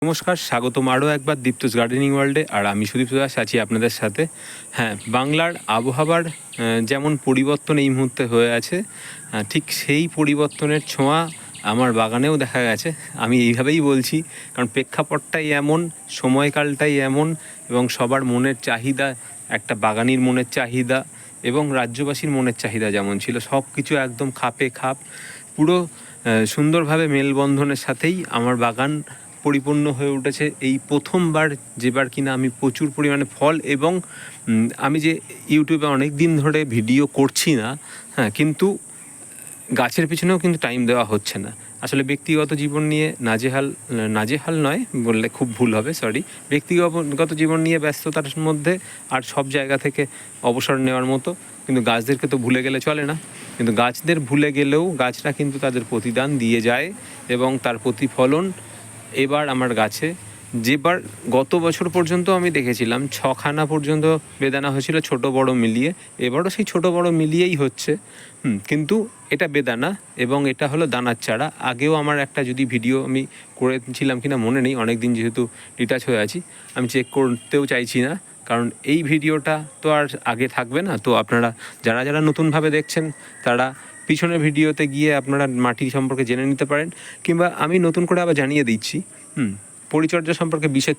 নমস্কার, স্বাগতম আরও একবার দীপ্তস গার্ডেনিং ওয়ার্ল্ডে। আর আমি সুদীপ্ত দাস আছি আপনাদের সাথে। হ্যাঁ, বাংলার আবহাওয়ার যেমন পরিবর্তন এই মুহূর্তে হয়ে আছে, ঠিক সেই পরিবর্তনের ছোঁয়া আমার বাগানেও দেখা গেছে। আমি এইভাবেই বলছি, কারণ প্রেক্ষাপটটাই এমন, সময়কালটাই এমন, এবং সবার মনের চাহিদা, একটা বাগানির মনের চাহিদা এবং রাজ্যবাসীর মনের চাহিদা যেমন ছিল, সব কিছু একদম খাপে খাপ, পুরো সুন্দরভাবে মেলবন্ধনের সাথেই আমার বাগান পরিপূর্ণ হয়ে উঠেছে। এই প্রথমবার যেবার কিনা আমি প্রচুর পরিমাণে ফল, এবং আমি যে ইউটিউবে অনেক দিন ধরে ভিডিও করছি না, হ্যাঁ, কিন্তু গাছের পিছনেও কিন্তু টাইম দেওয়া হচ্ছে না। আসলে ব্যক্তিগত জীবন নিয়ে নাজেহাল নয় বললে খুব ভুল হবে, সরি। ব্যক্তিগত জীবন নিয়ে ব্যস্ততার মধ্যে আর সব জায়গা থেকে অবসর নেওয়ার মতো, কিন্তু গাছদেরকে তো ভুলে গেলে চলে না। কিন্তু গাছদের ভুলে গেলেও গাছরা কিন্তু তাদের প্রতিদান দিয়ে যায়, এবং তার প্রতিফলন এবার আমার গাছে, যেবার গত বছর পর্যন্ত আমি দেখেছিলাম 6খানা পর্যন্ত বেদানা হয়েছিল ছোট বড় মিলিয়ে, এবারও সেই ছোট বড় মিলিয়েই হচ্ছে। কিন্তু এটা বেদানা এবং এটা হলো দানার চারা। আগেও আমার একটা যদি ভিডিও আমি করেছিলাম কিনা মনে নেই, অনেক দিন যেহেতু ডিটাচ হয়ে আছি, আমি চেক করতেও চাইছি না, কারণ এই ভিডিওটা তো আর আগে থাকবে না। তো আপনারা যারা যারা নতুনভাবে দেখছেন, তারা পিছনের ভিডিওতে গিয়ে আপনারা মাটি সম্পর্কে জেনে নিতে পারেন, কিংবা আমি নতুন করে আবার জানিয়ে দিচ্ছি। পরিচর্যা সম্পর্কে বিশেষ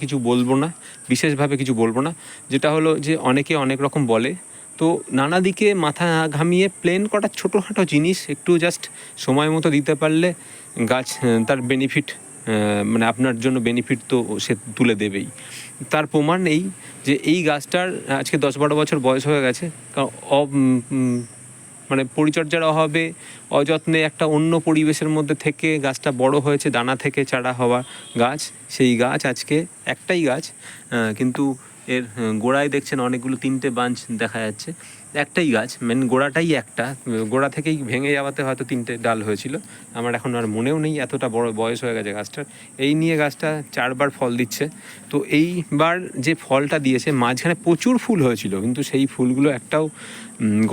কিছু বলবো না, বিশেষভাবে কিছু বলবো না। যেটা হলো যে অনেকে অনেক রকম বলে, তো নানা দিকে মাথা ঘামিয়ে প্লেন কটা ছোটোখাটো জিনিস একটু জাস্ট সময় মতো দিতে পারলে গাছ তার বেনিফিট, মানে আপনার জন্য বেনিফিট তো সে তুলে দেবেই। তার প্রমাণ এই যে এই গাছটার আজকে 10-12 বছর বয়স হয়ে গেছে, মানে পরিচর্যার অভাবে, অযত্নে একটা অন্য পরিবেশের মধ্যে থেকে গাছটা বড় হয়েছে, দানা থেকে চারা হওয়া গাছ। সেই গাছ আজকে একটাই গাছ, কিন্তু এর গোড়ায় দেখছেন অনেকগুলো 3টে বাঞ্চ দেখা যাচ্ছে। একটাই গাছ, মেন গোড়াটাই একটা, গোড়া থেকেই ভেঙে যাওয়াতে হয়তো 3টে ডাল হয়েছিল, আমার এখন আর মনেও নেই, এতটা বড় বয়স হয়ে গেছে গাছটার। এই নিয়ে গাছটা 4বার ফল দিচ্ছে। তো এইবার যে ফলটা দিয়েছে, মাঝখানে প্রচুর ফুল হয়েছিল, কিন্তু সেই ফুলগুলো একটাও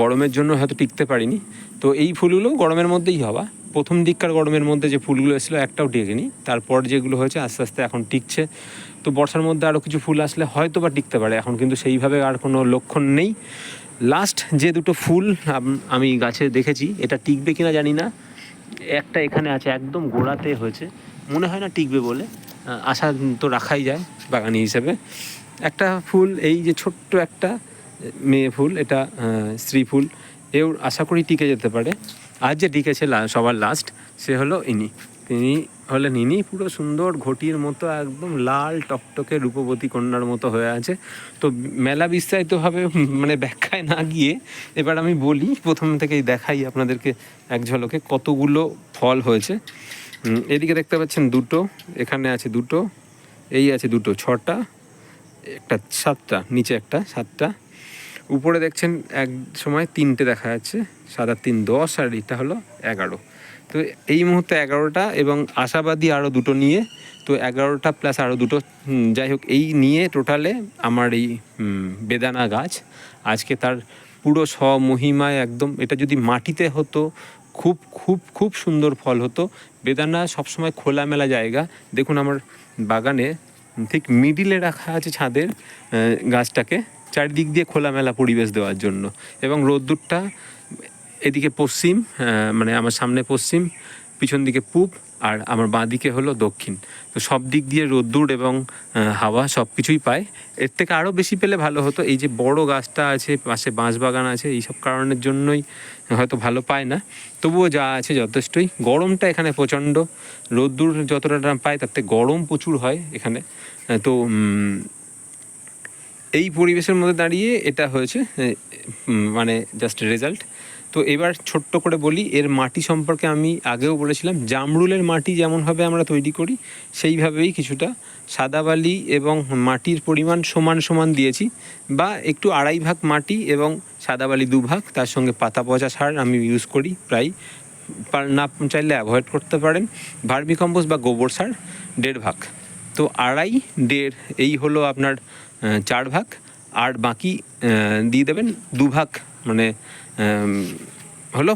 গরমের জন্য হয়তো টিকতে পারিনি। তো এই ফুলগুলো গরমের মধ্যেই হওয়া, প্রথম দিককার গরমের মধ্যে যে ফুলগুলো এসেছিলো একটাও টিকেনি। তারপর যেগুলো হয়েছে আস্তে আস্তে এখন টিকছে। তো বর্ষার মধ্যে আরও কিছু ফুল আসলে হয়তো বা টিকতে পারে, এখন কিন্তু সেইভাবে আর কোনো লক্ষণ নেই। লাস্ট যে দুটো ফুল আমি গাছে দেখেছি, এটা টিকবে কিনা জানি না। একটা এখানে আছে, একদম গোড়াতে হয়েছে, মনে হয় না টিকবে বলে, আশা তো রাখাই যায় বাগানি হিসেবে। একটা ফুল, এই যে ছোট্ট একটা মেয়ে ফুল, এটা স্ত্রী ফুল, এও আশা করি টিকে যেতে পারে। আর যে টিকেছে সবার লাস্ট, সে হলো তিনি হলেন পুরো সুন্দর ঘটির মতো, একদম লাল টকটকে রূপবতী কন্যার মতো হয়ে আছে। তো মেলা বিস্তারিতভাবে মানে ব্যাখ্যায় না গিয়ে এবার আমি বলি, প্রথম থেকেই দেখাই আপনাদেরকে এক ঝলকে কতগুলো ফল হয়েছে। এদিকে দেখতে পাচ্ছেন 2টো, এখানে আছে 2টো, এই আছে 2টো, 6টা, একটা 7টা, নিচে একটা 7টা, উপরে দেখছেন এক সময় 3টে দেখা যাচ্ছে, 7 আর 3 10, আর এটা হলো 11। তো এই মুহূর্তে 11টা, এবং আশাবাদী আরও 2টো নিয়ে, তো 11টা প্লাস আরও 2টো, যাই হোক, এই নিয়ে টোটালে আমার এই বেদানা গাছ আজকে তার পুরো স্বমহিমায় একদম। এটা যদি মাটিতে হতো, খুব খুব খুব সুন্দর ফল হতো। বেদানা সবসময় খোলামেলা জায়গা, দেখুন আমার বাগানে ঠিক মিডিলে রাখা আছে ছাদের গাছটাকে, চারিদিক দিয়ে খোলামেলা পরিবেশ দেওয়ার জন্য। এবং রোদ্দুরটা এদিকে পশ্চিম, মানে আমার সামনে পশ্চিম, পিছন দিকে পূব, আর আমার বাঁ দিকে হলো দক্ষিণ। তো সব দিক দিয়ে রোদ্দুর এবং হাওয়া সব কিছুই পায়। এর থেকে আরও বেশি পেলে ভালো হতো। এই যে বড় গাছটা আছে, পাশে বাঁশবাগান আছে, এইসব কারণের জন্যই হয়তো ভালো পায় না। তবুও যা আছে যথেষ্টই। গরমটা এখানে প্রচণ্ড, রোদ্দুর যতটা পায় তার থেকে গরম প্রচুর হয় এখানে। তো এই পরিবেশের মধ্যে দাঁড়িয়ে এটা হয়েছে, মানে জাস্ট রেজাল্ট। তো এবার ছোট্ট করে বলি এর মাটি সম্পর্কে। আমি আগেও বলেছিলাম, জামরুলের মাটি যেমনভাবে আমরা তৈরি করি সেইভাবেই কিছুটা সাদা বালি এবং মাটির পরিমাণ সমান সমান দিয়েছি, বা একটু 2.5 ভাগ মাটি এবং সাদা বালি 2 ভাগ, তার সঙ্গে পাতা পচা সার আমি ইউজ করি প্রায়, না চাইলে অ্যাভয়েড করতে পারেন। ভার্মি কম্পোস্ট বা গোবর সার 1.5 ভাগ। তো 2.5, 1.5, এই হলো আপনার 4 ভাগ। আর বাকি দিয়ে দেবেন 2 ভাগ, মানে হলো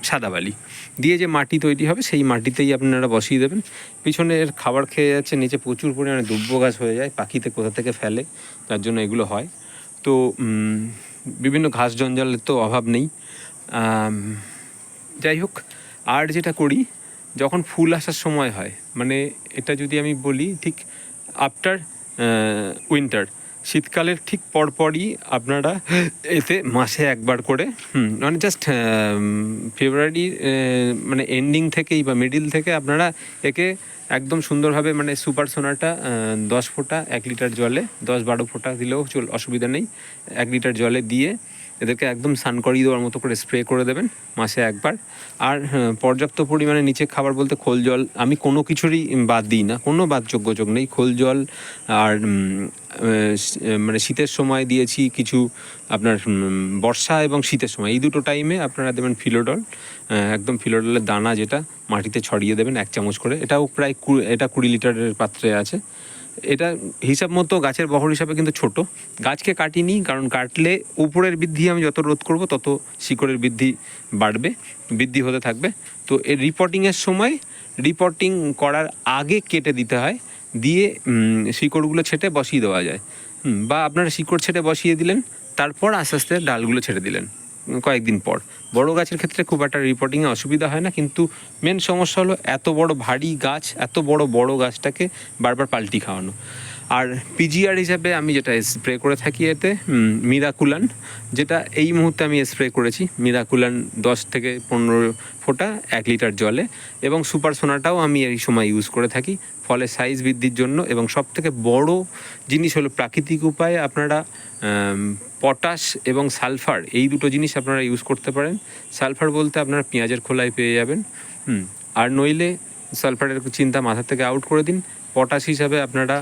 সাদা বালি দিয়ে যে মাটি তৈরি হবে সেই মাটিতেই আপনারা বসিয়ে দেবেন। পিছনের খাবার খেয়ে যাচ্ছে, নিচে প্রচুর পরিমাণে দুব্বো গাছ হয়ে যায়, পাখিতে কোথা থেকে ফেলে, তার জন্য এগুলো হয়। তো বিভিন্ন ঘাস জঞ্জালের তো অভাব নেই। যাই হোক, আর যেটা করি যখন ফুল আসার সময় হয়, মানে এটা যদি আমি বলি ঠিক আফটার উইন্টার, শীতকালের ঠিক পরপরই আপনারা এতে মাসে একবার করে মানে জাস্ট ফেব্রুয়ারি মানে এন্ডিং থেকেই বা মিডিল থেকে আপনারা একে একদম সুন্দরভাবে মানে সুপার সোনারটা 10 ফোঁটা 1 লিটার জলে, 10-12 ফোঁটা দিলেও অসুবিধা নেই, 1 লিটার জলে দিয়ে এদেরকে একদম স্নান করিয়ে দেওয়ার মতো করে স্প্রে করে দেবেন মাসে একবার। আর পর্যাপ্ত পরিমাণে নিচে খাবার বলতে খোল জল, আমি কোনো কিছুরই বাদ দিই না, কোনো বাদযোগ্য যোগ নেই। খোল জল আর মানে শীতের সময় দিয়েছি কিছু, আপনার বর্ষা এবং শীতের সময় এই দুটো টাইমে আপনারা দেবেন ফিলোডল, একদম ফিলোডলের দানা যেটা মাটিতে ছড়িয়ে দেবেন 1 চামচ করে। এটাও প্রায় 20 লিটারের পাত্রে আছে। এটা হিসাব মতো গাছের বহর হিসাবে কিন্তু ছোট, গাছকে কাটিনি, কারণ কাটলে উপরের বৃদ্ধি আমি যত রোধ করব তত শিকড়ের বৃদ্ধি বাড়বে, বৃদ্ধি হতে থাকবে। তো এর রিপোর্টিংয়ের সময়, রিপোর্টিং করার আগে কেটে দিতে হয়, দিয়ে শিকড়গুলো ছেটে বসিয়ে দেওয়া যায়। বা আপনারা শিকড় ছেটে বসিয়ে দিলেন, তারপর আস্তে আস্তে ডালগুলো ছেড়ে দিলেন কয়েকদিন পর। বড় গাছের ক্ষেত্রে খুব একটা রিপোর্টিংয়ে অসুবিধা হয় না, কিন্তু মেন সমস্যা হলো এত বড় ভারী গাছ, এত বড় গাছটাকে বারবার পাল্টি খাওয়ানো। আর পিজিআর হিসাবে আমি যেটা স্প্রে করে থাকি এতে মিরাকুলান, যেটা এই মুহূর্তে আমি স্প্রে করেছি, মিরাকুলান 10 থেকে 15 ফোঁটা 1 লিটার জলে, এবং সুপার সোনাটাও আমি এই সময় ইউজ করে থাকি ফলের সাইজ বৃদ্ধির জন্য। এবং সবথেকে বড় জিনিস হলো প্রাকৃতিক উপায়ে আপনারা পটাশ এবং সালফার, এই দুটো জিনিস আপনারা ইউজ করতে পারেন। সালফার বলতে আপনারা পেঁয়াজের খোলায় পেয়ে যাবেন, আর নইলে সালফারের চিন্তা মাথা থেকে আউট করে দিন। পটাশ হিসাবে আপনারা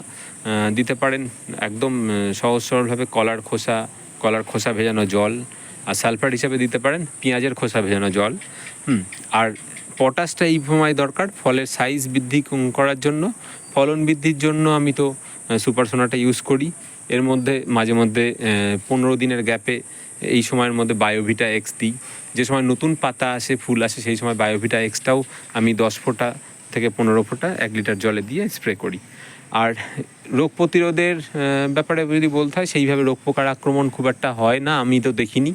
দিতে পারেন একদম সহজ সরলভাবে কলার খোসা ভেজানো জল, আর সালফার হিসাবে দিতে পারেন পেঁয়াজের খোসা ভেজানো জল। আর পটাশটা এই সময় দরকার ফলের সাইজ বৃদ্ধি করার জন্য, ফলন বৃদ্ধির জন্য আমি তো সুপার সোনাটা ইউজ করি। এর মধ্যে মাঝে মধ্যে 15 দিনের গ্যাপে এই সময়ের মধ্যে বায়োভিটা এক্স দিই। যে সময় নতুন পাতা আসে, ফুল আসে, সেই সময় বায়োভিটা এক্সটাও আমি 10 ফোঁটা থেকে 15 ফোঁটা 1 লিটার জলে দিয়ে স্প্রে করি। আর রোগ প্রতিরোধের ব্যাপারে যদি বলতে হয়, সেইভাবে রোগ পোকার আক্রমণ খুব একটা হয় না, আমি তো দেখিনি।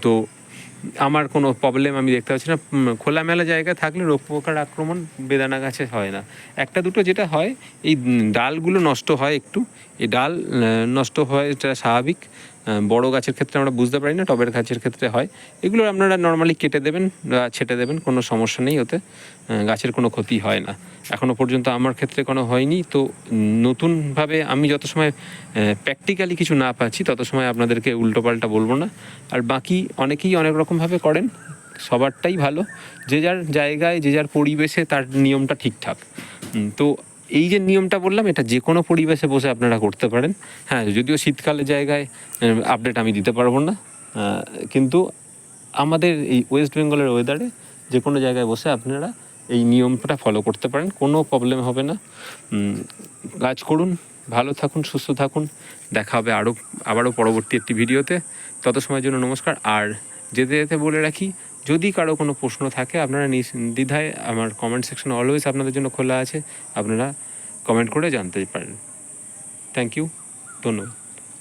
তো আমার কোনো প্রবলেম আমি দেখতে পাচ্ছি না। খোলামেলা জায়গায় থাকলে রোগ পোকার আক্রমণ বেদানা গাছে হয় না। একটা দুটো যেটা হয়, এই ডালগুলো নষ্ট হয় একটু, এই ডাল নষ্ট হয়, এটা স্বাভাবিক। বড় গাছের ক্ষেত্রে আমরা বুঝতে পারি না, টবের গাছের ক্ষেত্রে হয়। এগুলো আপনারা নর্মালি কেটে দেবেন বা ছেটে দেবেন, কোনো সমস্যা নেই, ওতে গাছের কোনো ক্ষতি হয় না। এখনও পর্যন্ত আমার ক্ষেত্রে কোনো হয়নি। তো নতুনভাবে আমি যত সময় প্র্যাকটিক্যালি কিছু না পাচ্ছি তত সময় আপনাদেরকে উল্টোপাল্টা বলবো না। আর বাকি অনেকেই অনেক রকমভাবে করেন, সবারটাই ভালো, যে যার জায়গায় যে যার পরিবেশে তার নিয়মটা ঠিকঠাক। তো এই যে নিয়মটা বললাম, এটা যে কোনো পরিবেশে বসে আপনারা করতে পারেন। হ্যাঁ, যদিও শীতকালের জায়গায় আপডেট আমি দিতে পারবো না, কিন্তু আমাদের এই ওয়েস্ট বেঙ্গলের ওয়েদারে যে কোনো জায়গায় বসে আপনারা এই নিয়মটা ফলো করতে পারেন, কোনো প্রবলেম হবে না। কাজ করুন, ভালো থাকুন, সুস্থ থাকুন। দেখা হবে আবারও পরবর্তী একটি ভিডিওতে। তত সময়ের জন্য নমস্কার। আর যেতে যেতে বলে রাখি, যদি কারো কোনো প্রশ্ন থাকে আপনারা নির্দ্বিধায়, আমার কমেন্ট সেকশন অলওয়েজ আপনাদের জন্য খোলা আছে, আপনারা কমেন্ট করে জানতে পারেন। থ্যাংক ইউ, ধন্যবাদ।